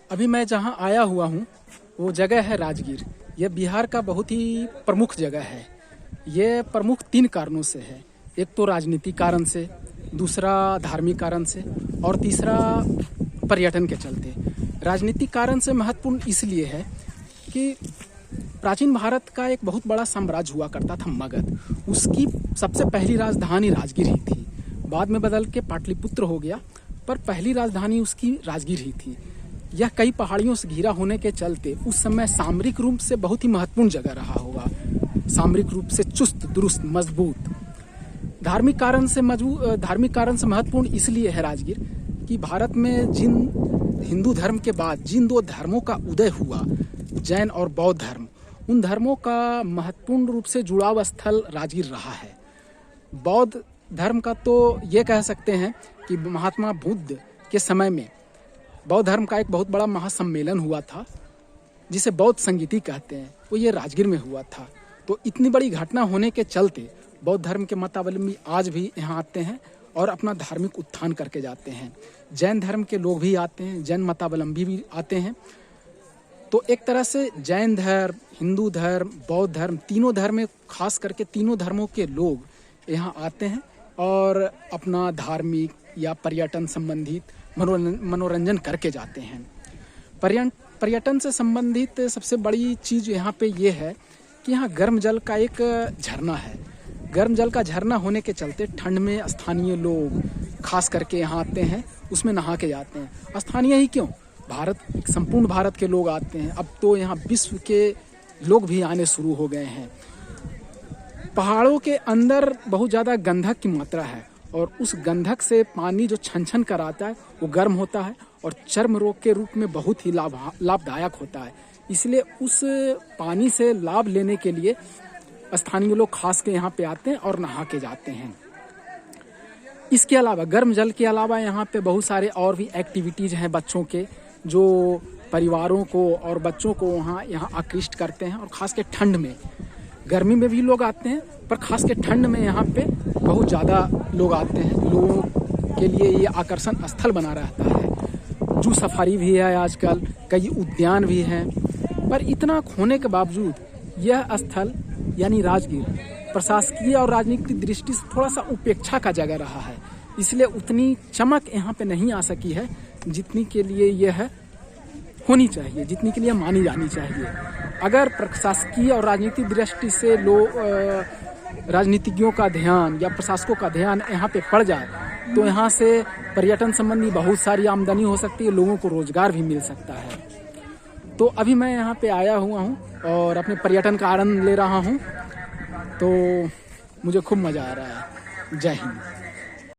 अभी मैं जहाँ आया हुआ हूँ वो जगह है राजगीर। यह बिहार का बहुत ही प्रमुख जगह है। ये प्रमुख 3 कारणों से है। एक तो राजनीतिक कारण से, दूसरा धार्मिक कारण से और तीसरा पर्यटन के चलते। राजनीतिक कारण से महत्वपूर्ण इसलिए है कि प्राचीन भारत का एक बहुत बड़ा साम्राज्य हुआ करता था मगध। उसकी सबसे पहली राजधानी राजगीर ही थी। बाद में बदल के पाटलिपुत्र हो गया, पर पहली राजधानी उसकी राजगीर ही थी। यह कई पहाड़ियों से घिरा होने के चलते उस समय सामरिक रूप से बहुत ही महत्वपूर्ण जगह रहा होगा। सामरिक रूप से चुस्त दुरुस्त मजबूत। धार्मिक कारण से महत्वपूर्ण इसलिए है राजगीर कि भारत में जिन हिंदू धर्म के बाद जिन 2 धर्मों का उदय हुआ, जैन और बौद्ध धर्म, उन धर्मों का महत्वपूर्ण रूप से जुड़ाव स्थल राजगीर रहा है। बौद्ध धर्म का तो ये कह सकते हैं कि महात्मा बुद्ध के समय में बौद्ध धर्म का एक बहुत बड़ा महासम्मेलन हुआ था, जिसे बौद्ध संगीति कहते हैं, वो ये राजगीर में हुआ था। तो इतनी बड़ी घटना होने के चलते बौद्ध धर्म के मतावलंबी आज भी यहाँ आते हैं और अपना धार्मिक उत्थान करके जाते हैं। जैन धर्म के लोग भी आते हैं, जैन मतावलंबी भी आते हैं। तो एक तरह से जैन धर्म, हिंदू धर्म, बौद्ध धर्म, तीनों धर्म में खास करके तीनों धर्मों के लोग यहाँ आते हैं और अपना धार्मिक या पर्यटन संबंधित मनोरंजन करके जाते हैं। पर्यटन से संबंधित सबसे बड़ी चीज़ यहाँ पे ये है कि यहाँ गर्म जल का एक झरना है। गर्म जल का झरना होने के चलते ठंड में स्थानीय लोग खास करके यहाँ आते हैं, उसमें नहा के जाते हैं। स्थानीय ही क्यों, संपूर्ण भारत के लोग आते हैं। अब तो यहाँ विश्व के लोग भी आने शुरू हो गए हैं। पहाड़ों के अंदर बहुत ज़्यादा गंधक की मात्रा है और उस गंधक से पानी जो छन कर आता है वो गर्म होता है और चर्म रोग के रूप में बहुत ही लाभदायक होता है। इसलिए उस पानी से लाभ लेने के लिए स्थानीय लोग खास के यहाँ पे आते हैं और नहा के जाते हैं। इसके अलावा गर्म जल के अलावा यहाँ पे बहुत सारे और भी एक्टिविटीज़ हैं बच्चों के, जो परिवारों को और बच्चों को यहाँ आकृष्ट करते हैं। और ख़ास के ठंड में, गर्मी में भी लोग आते हैं, पर ख़ास के ठंड में यहाँ पे बहुत ज़्यादा लोग आते हैं। लोगों के लिए ये आकर्षण स्थल बना रहता है। जू सफारी भी है आजकल, कई उद्यान भी हैं। पर इतना होने के बावजूद यह स्थल यानी राजगीर प्रशासकीय और राजनीतिक दृष्टि से थोड़ा सा उपेक्षा का जगह रहा है। इसलिए उतनी चमक यहाँ पे नहीं आ सकी है जितनी के लिए यह होनी चाहिए, जितनी के लिए मानी जानी चाहिए। अगर प्रशासकीय और राजनीतिक दृष्टि से राजनीतिज्ञों का ध्यान या प्रशासकों का ध्यान यहाँ पे पड़ जाए तो यहाँ से पर्यटन संबंधी बहुत सारी आमदनी हो सकती है, लोगों को रोजगार भी मिल सकता है। तो अभी मैं यहाँ पे आया हुआ हूँ और अपने पर्यटन का आनंद ले रहा हूँ, तो मुझे खूब मज़ा आ रहा है। जय हिंद।